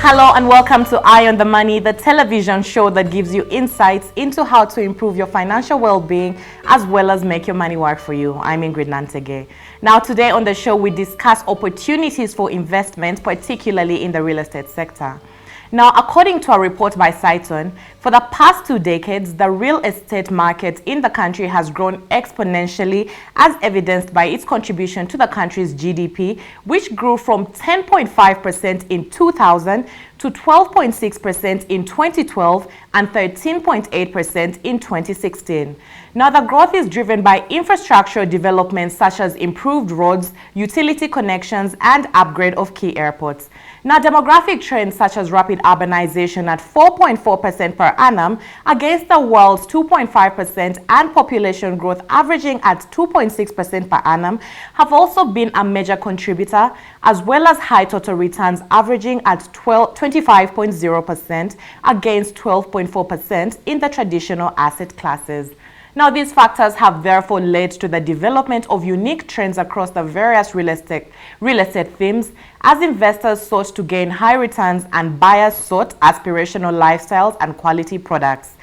Hello and welcome to Eye on the Money, the television show that gives you insights into how to improve your financial well-being as well as make your money work for you. I'm Ingrid Nantege. Now today on the show we discuss opportunities for investment, particularly in the real estate sector. Now, according to a report by Citon, for the past 2 decades, the real estate market in the country has grown exponentially, as evidenced by its contribution to the country's GDP, which grew from 10.5% in 2000 to 12.6% in 2012 and 13.8% in 2016. Now, the growth is driven by infrastructure developments such as improved roads, utility connections, and upgrade of key airports. Now, demographic trends such as rapid urbanization at 4.4% per annum against the world's 2.5% and population growth averaging at 2.6% per annum have also been a major contributor, as well as high total returns averaging at 25.0% against 12.4% in the traditional asset classes. Now, these factors have therefore led to the development of unique trends across the various real estate themes, as investors sought to gain high returns and buyers sought aspirational lifestyles and quality products.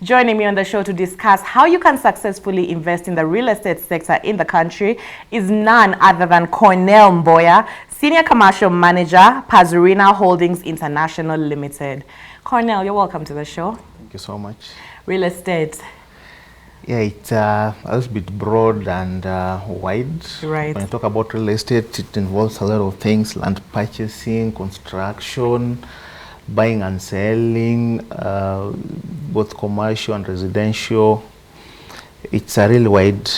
Joining me on the show to discuss how you can successfully invest in the real estate sector in the country is none other than Cornell Mboya, Senior Commercial Manager, Pazurina Holdings International Limited. Cornell, you're welcome to the show. Thank you so much. Real estate. Yeah, it's a little bit broad and wide. Right. When you talk about real estate, it involves a lot of things: land purchasing, construction, buying and selling, both commercial and residential. It's a really wide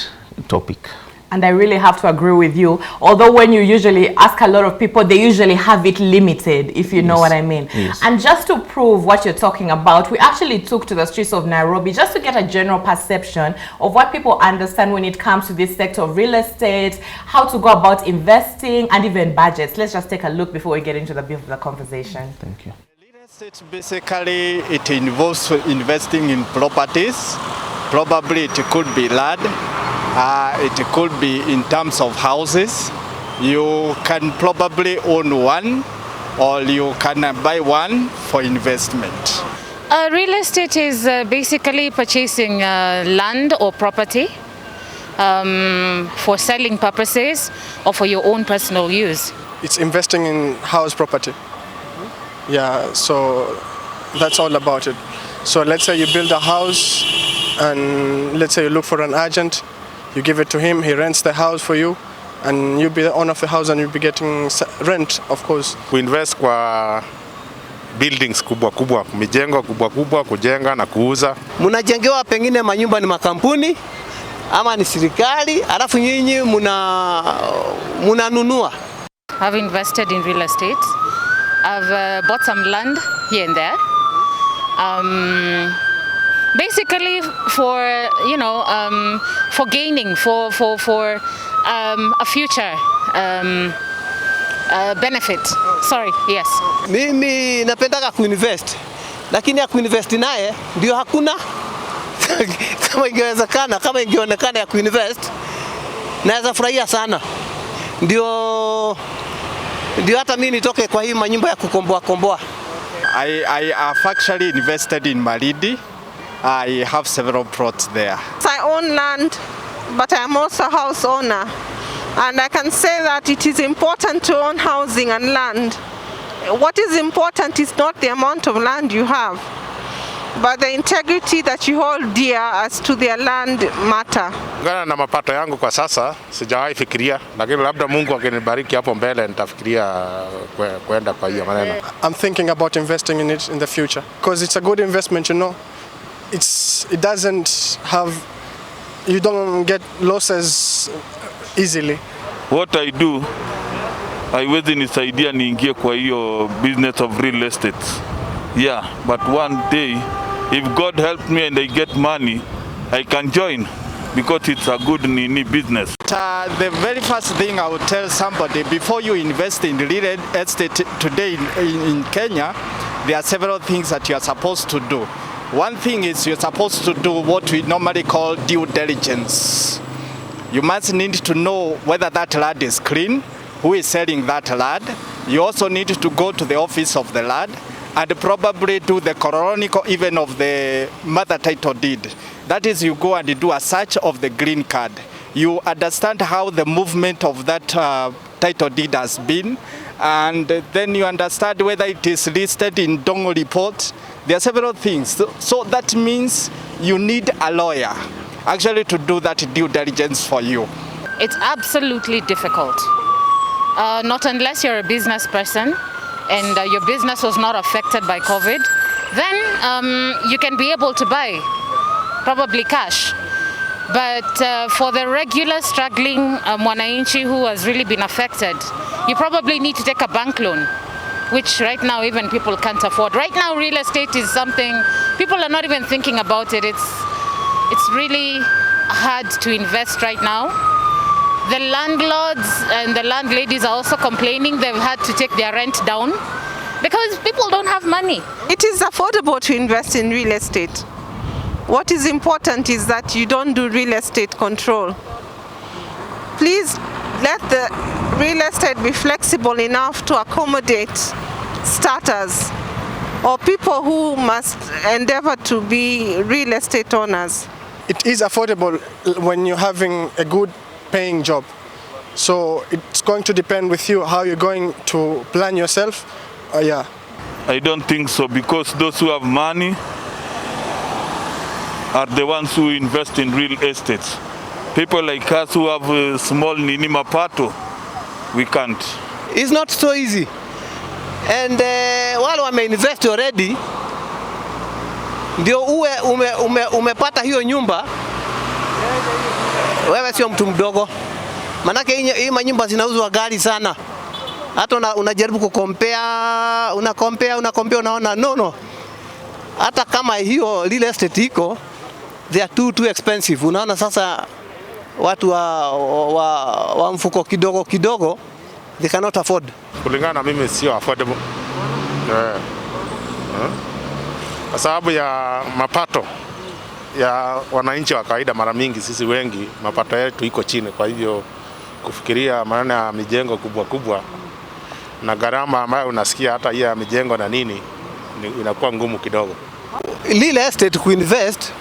topic. And I really have to agree with you. Although when you usually ask a lot of people, they usually have it limited, if you know what I mean. Yes. And just to prove what you're talking about, we actually took to the streets of Nairobi just to get a general perception of what people understand when it comes to this sector of real estate, how to go about investing, and even budgets. Let's just take a look before we get into the beef of the conversation. Thank you. Real estate basically it involves investing in properties. Probably it could be land. It could be in terms of houses. You can probably own one, or you can buy one for investment. Real estate is basically purchasing land or property for selling purposes or for your own personal use. It's investing in house property. Yeah, so that's all about it. So let's say you build a house and let's say you look for an agent. You give it to him, he rents the house for you, and you'll be the owner of the house and you'll be getting rent, of course. We invest kwa buildings kubwa kubwa, mijengo kubwa kubwa, kujenga na kuuza. Munajengewa pengine manyumba ni makampuni ama ni serikali, alafu nyinyi munanunua. I've invested in real estate. I've bought some land here and there. Basically for, for gaining, for a future benefit. Sorry, yes. Mimi napendaka kuinvest, lakini ya kuinvest naye ndio hakuna. Kama ingewezekana, kama ingeonekana ya kuinvest, naweza furahia sana. Ndio hata mimi nitoke kwa hii manyumba ya kukomboa. I have actually invested in Malindi. I have several plots there. I own land, but I'm also a house owner. And I can say that it is important to own housing and land. What is important is not the amount of land you have, but the integrity that you hold dear as to their land matter. Kulingana na mapato yangu kwa sasa, sijawahi fikiria, lakini labda Mungu akinibariki hapo mbele nitafikiria kwenda kwa hiyo maneno. I'm thinking about investing in it in the future because it's a good investment, you don't get losses easily. What I do, haiwezi nisaidia niingie kwa hiyo business of real estate. Yeah, but one day, if God helps me and I get money, I can join because it's a good business. The very first thing I would tell somebody before you invest in real estate today in Kenya, there are several things that you are supposed to do. One thing is you're supposed to do what we normally call due diligence. You must need to know whether that land is clean, who is selling that land, You also need to go to the office of the land and probably do the chronicle even of the mother title deed. That is, you go and do a search of the green card. You understand how the movement of that title deed has been, and then you understand whether it is listed in Dongo report. There are several things. So that means you need a lawyer actually to do that due diligence for you. It's absolutely difficult. Not unless you're a business person and your business was not affected by COVID, then you can be able to buy probably cash. But for the regular struggling mwananchi who has really been affected, you probably need to take a bank loan, which right now even people can't afford. Right now real estate is something, people are not even thinking about it. It's really hard to invest right now. The landlords and the landladies are also complaining they've had to take their rent down because people don't have money. It is affordable to invest in real estate. What is important is that you don't do real estate control. Please let the real estate be flexible enough to accommodate starters or people who must endeavor to be real estate owners. It is affordable when you're having a good paying job. So it's going to depend with you how you're going to plan yourself. Yeah. I don't think so, because those who have money are the ones who invest in real estate. People like us who have a small nini mapato, we can't. It's not so easy. And wale wameinvest already, ndio umepata hiyo nyumba, wewe sio mtu mdogo. Manake hii manyumba zinauzwa ghali sana. Hata unajaribu kukompea, unaona no. Hata kama hiyo real estate iko, they are too expensive. Unaona sasa watu wa mfuko kidogo they cannot afford. Kulingana na mimi sio affordable. Kwa sababu ya mapato ya wananchi wa kawaida, mara mingi sisi wengi mapato yetu iko chini, kwa hivyo kufikiria maana ya mijengo kubwa na gharama ambayo unasikia hata ya mijengo na nini inakuwa ngumu kidogo. Real estate to invest,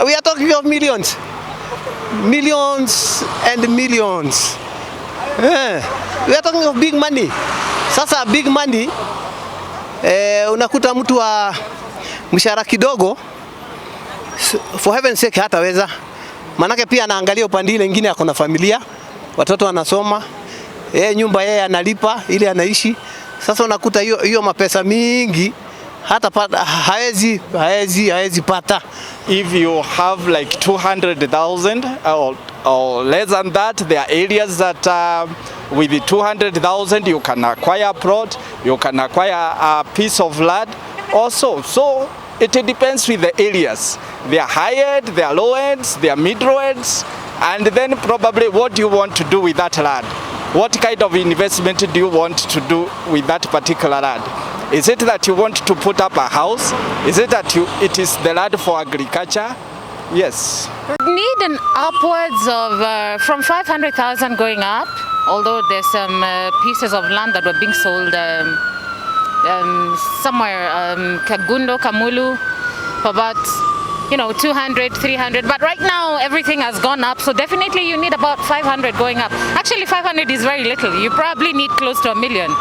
we are talking of millions and millions. We are talking of big money. Sasa big money, unakuta mtu wa mshahara kidogo, for heaven's sake hataweza. Manake pia anaangalia upande ile nyingine, ako na familia, watoto wanasoma, nyumba yeye analipa ile anaishi. Sasa unakuta hiyo mapesa mingi hata haezi pata. If you have like 200,000 or less than that, there are areas that with the 200,000 you can acquire a plot, you can acquire a piece of land also. So it depends with the areas. They are high end, they are low ends, they are mid ends, and then probably what do you want to do with that land? What kind of investment do you want to do with that particular land? Is it that you want to put up a house? Is it that it is the land for agriculture? Yes. Need an upwards of from 500,000 going up, although there's some pieces of land that were being sold somewhere, Kagundo, Kamulu, for about 200, 300. But right now everything has gone up, so definitely you need about 500 going up. Actually 500 is very little. You probably need close to 1 million.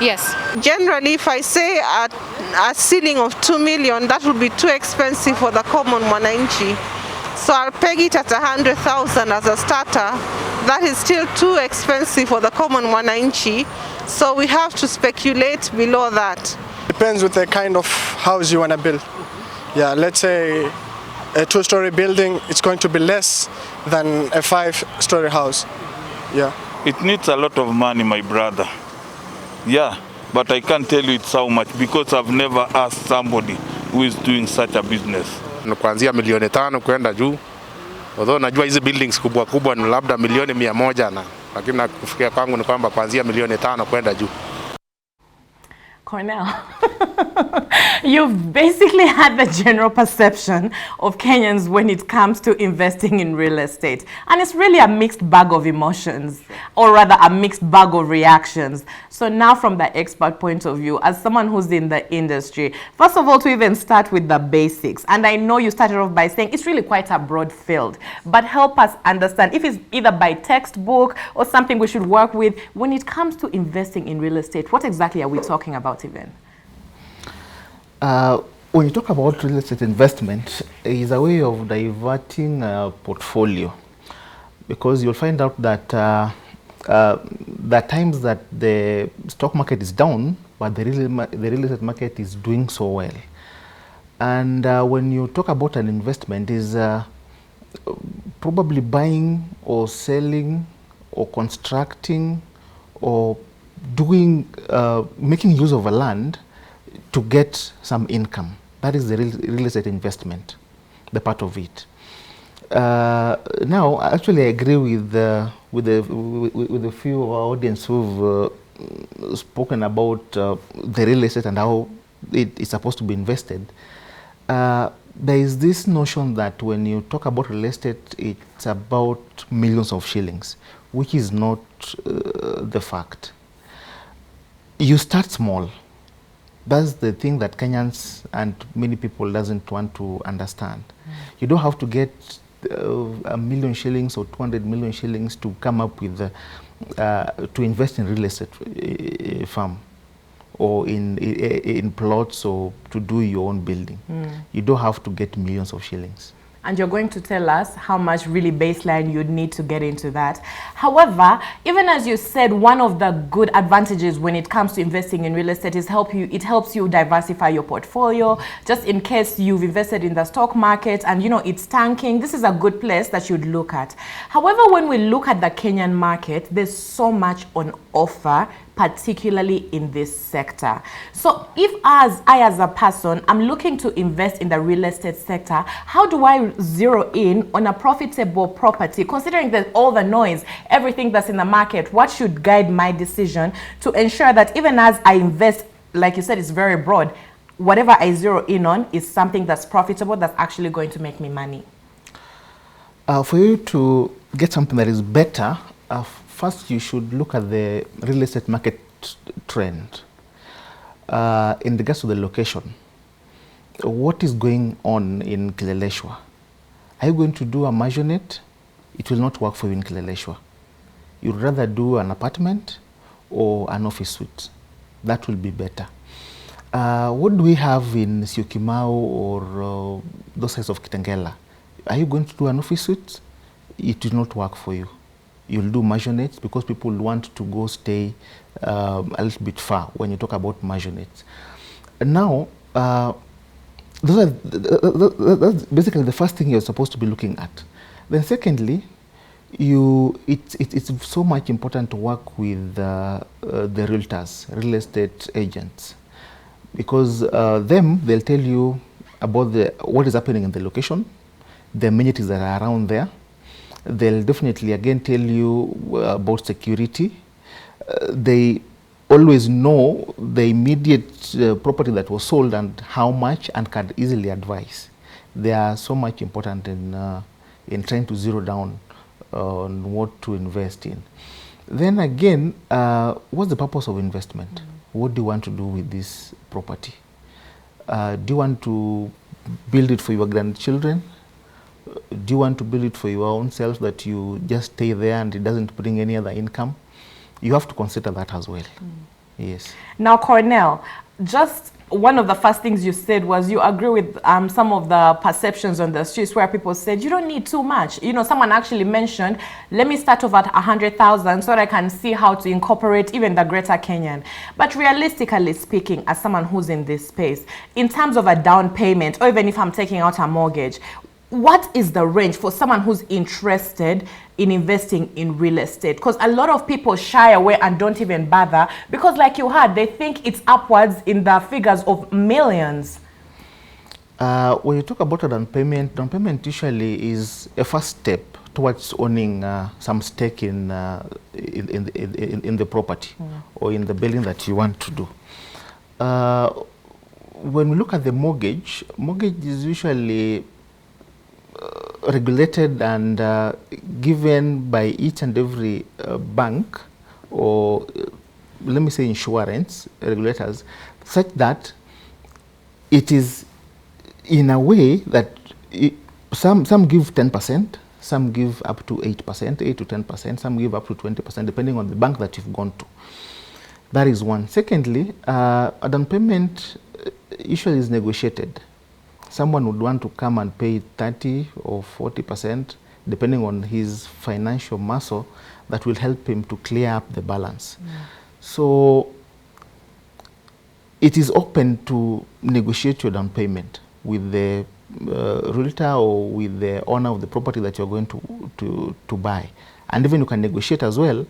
Yes. Generally, if I say a ceiling of 2 million, that would be too expensive for the common mwananchi. So I'll peg it at 100,000 as a starter. That is still too expensive for the common mwananchi. So we have to speculate below that. Depends with the kind of house you want to build. Yeah, let's say a 2-story building, it's going to be less than a 5-story house. Yeah. It needs a lot of money, my brother. Yeah, but I can't tell you it's how much, because I've never asked somebody who is doing such a business. Kuanzia milioni 5 kwenda juu. Although najua hizi buildings kubwa ni labda milioni 100 lakini nakufikia kwangu ni kwamba kuanzia milioni 5 kwenda juu. Cornell. You've basically had the general perception of Kenyans when it comes to investing in real estate. And it's really a mixed bag of emotions, or rather a mixed bag of reactions. So now from the expert point of view, as someone who's in the industry, first of all, to even start with the basics, and I know you started off by saying it's really quite a broad field, but help us understand if it's either by textbook or something we should work with. When it comes to investing in real estate, what exactly are we talking about even? When you talk about real estate investment, it's a way of diverting a portfolio, because you'll find out that there are times that the stock market is down, but the real estate market is doing so well. And when you talk about an investment, is probably buying or selling or constructing or doing, making use of a land to get some income. That is the real estate investment, the part of it. Now, actually, I agree with a few of our audience who've spoken about the real estate and how it is supposed to be invested. There is this notion that when you talk about real estate, it's about millions of shillings, which is not the fact. You start small. That's the thing that Kenyans and many people doesn't want to understand. You don't have to get 1 million shillings or 200 million shillings to come up with, to invest in real estate farm or in plots or to do your own building. You don't have to get millions of shillings. And you're going to tell us how much really baseline you'd need to get into that. However, even as you said, one of the good advantages when it comes to investing in real estate is it helps you diversify your portfolio. Just in case you've invested in the stock market and you know it's tanking, this is a good place that you'd look at. However, when we look at the Kenyan market, there's so much on offer, particularly in this sector. So if I as a person, I'm looking to invest in the real estate sector, how do I zero in on a profitable property, considering that all the noise, everything that's in the market? What should guide my decision to ensure that even as I invest, like you said, it's very broad, whatever I zero in on is something that's profitable, that's actually going to make me money? For you to get something that is better, first, you should look at the real estate market trend in regards to the location. What is going on in Kileleshwa? Are you going to do a maisonette? It will not work for you in Kileleshwa. You'd rather do an apartment or an office suite. That will be better. What do we have in Syokimau or those sides of Kitengela? Are you going to do an office suite? It will not work for you. You'll do maisonette because people want to go stay a little bit far when you talk about maisonette. Now, that's basically the first thing you're supposed to be looking at. Then secondly, it's so much important to work with the realtors, real estate agents, because they'll tell you about what is happening in the location, the amenities that are around there. They'll definitely again tell you about security. They always know the immediate property that was sold and how much, and can easily advise. They are so much important in trying to zero down on what to invest in. Then again, what's the purpose of investment? What do you want to do with this property? Do you want to build it for your grandchildren? Do you want to build it for your own self, that you just stay there and it doesn't bring any other income? You have to consider that as well. Yes. Now, Cornell, just one of the first things you said was you agree with some of the perceptions on the streets where people said, you don't need too much. You know, someone actually mentioned, let me start off at 100,000 so that I can see how to incorporate even the greater Kenyan. But realistically speaking, as someone who's in this space, in terms of a down payment, or even if I'm taking out a mortgage, what is the range for someone who's interested in investing in real estate? Because a lot of people shy away and don't even bother because, like you heard, they think it's upwards in the figures of millions. When you talk about a down payment usually is a first step towards owning some stake in the property or in the building that you want to do. when we look at the mortgage is usually regulated and given by each and every bank, or let me say insurance regulators, such that it is in a way that some give 10%, some give up to 8%, 8 to 10%, some give up to 20%, depending on the bank that you've gone to. That is one. Secondly, a down payment usually is negotiated. Someone would want to come and pay 30 or 40%, depending on his financial muscle, that will help him to clear up the balance. So it is open to negotiate your down payment with the realtor or with the owner of the property that you're going to buy. And even you can negotiate as well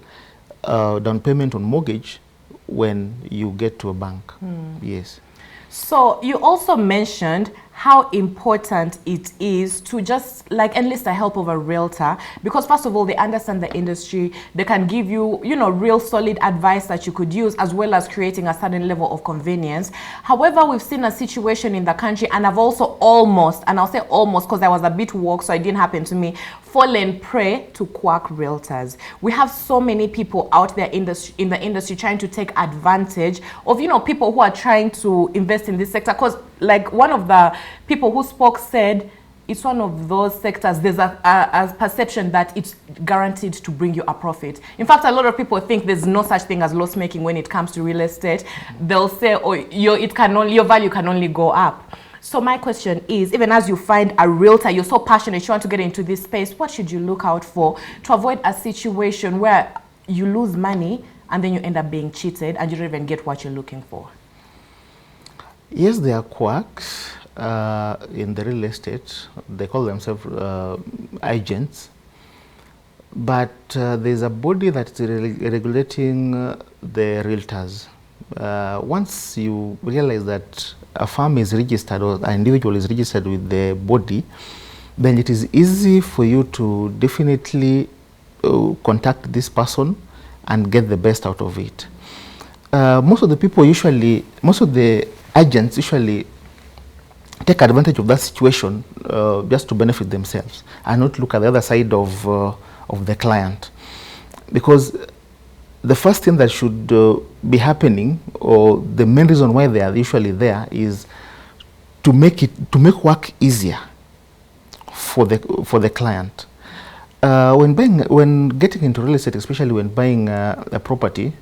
down payment on mortgage when you get to a bank. Yes. So you also mentioned how important it is to just like enlist the help of a realtor, because first of all, they understand the industry. They can give you, you know, real solid advice that you could use, as well as creating a certain level of convenience. However, we've seen a situation in the country, and I've also almost, and I'll say almost because I was a bit woke, so it didn't happen to me, fallen prey to quack realtors. We have so many people out there in the industry trying to take advantage of, you know, people who are trying to invest in this sector. Because like one of the people who spoke said, it's one of those sectors, there's a perception that it's guaranteed to bring you a profit. In fact, a lot of people think there's no such thing as loss making when it comes to real estate. They'll say, oh, your value can only go up. So my question is, even as you find a realtor, you're so passionate, you want to get into this space, what should you look out for to avoid a situation where you lose money and then you end up being cheated and you don't even get what you're looking for? Yes, there are quacks in the real estate. They call themselves agents. But there's a body that's regulating the realtors. Once you realize that a firm is registered or an individual is registered with the body, then it is easy for you to definitely contact this person and get the best out of it. Most of the agents usually take advantage of that situation just to benefit themselves and not look at the other side of the client. Because the first thing that should be happening, or the main reason why they are usually there, is to make work easier for the client. When getting into real estate, especially when buying a property,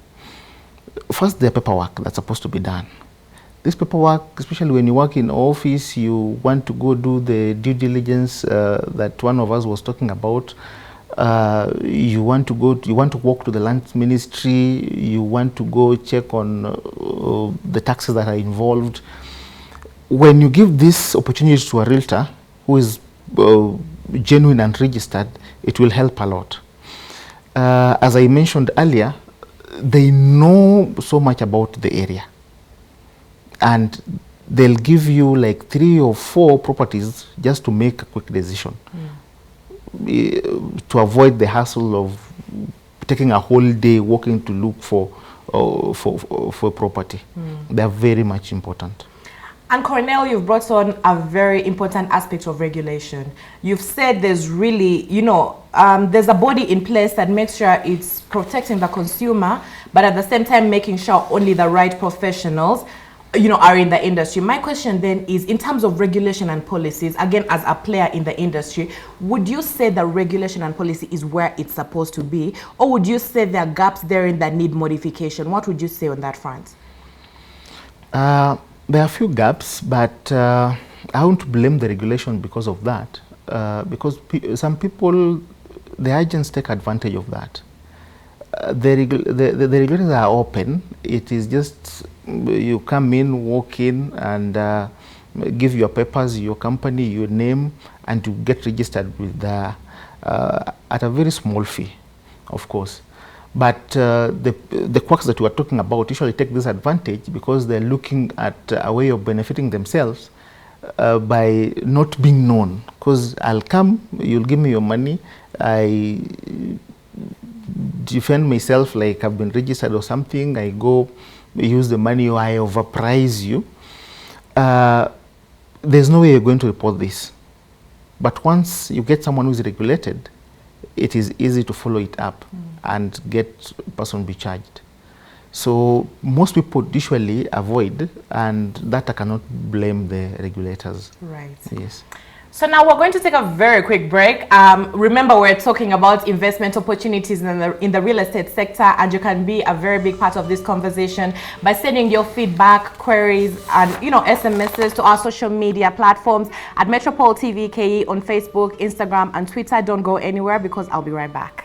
first there are paperwork that's supposed to be done. This paperwork, especially when you work in office, you want to go do the due diligence that one of us was talking about. You want to walk to the land ministry. You want to go check on the taxes that are involved. When you give this opportunity to a realtor who is genuine and registered, it will help a lot. As I mentioned earlier, they know so much about the area, and they'll give you like 3 or 4 properties just to make a quick decision, to avoid the hassle of taking a whole day walking to look for property. They are very much important. And Cornell, you've brought on a very important aspect of regulation. You've said there's really, you know, there's a body in place that makes sure it's protecting the consumer, but at the same time making sure only the right professionals, you know, are in the industry. My question then is, in terms of regulation and policies, again, as a player in the industry, would you say that regulation and policy is where it's supposed to be? Or would you say there are gaps therein that need modification? What would you say on that front? There are a few gaps, but I won't blame the regulation because of that. Because some people, the agents take advantage of that. The regulators are open. It is just you come in, walk in, and give your papers, your company, your name, and you get registered with at a very small fee, of course. But the quacks that we are talking about usually take this advantage because they're looking at a way of benefiting themselves by not being known. Because I'll come, you'll give me your money, I defend myself like I've been registered or something, I go use the money, or I overprice you. there's no way you're going to report this. But once you get someone who's regulated, it is easy to follow it up and get a person be charged. So most people usually avoid, and that I cannot blame the regulators. Right. Yes. So now we're going to take a very quick break. Remember, we're talking about investment opportunities in the real estate sector, and you can be a very big part of this conversation by sending your feedback, queries, and SMSs to our social media platforms at Metropole TV KE on Facebook, Instagram, and Twitter. Don't go anywhere because I'll be right back.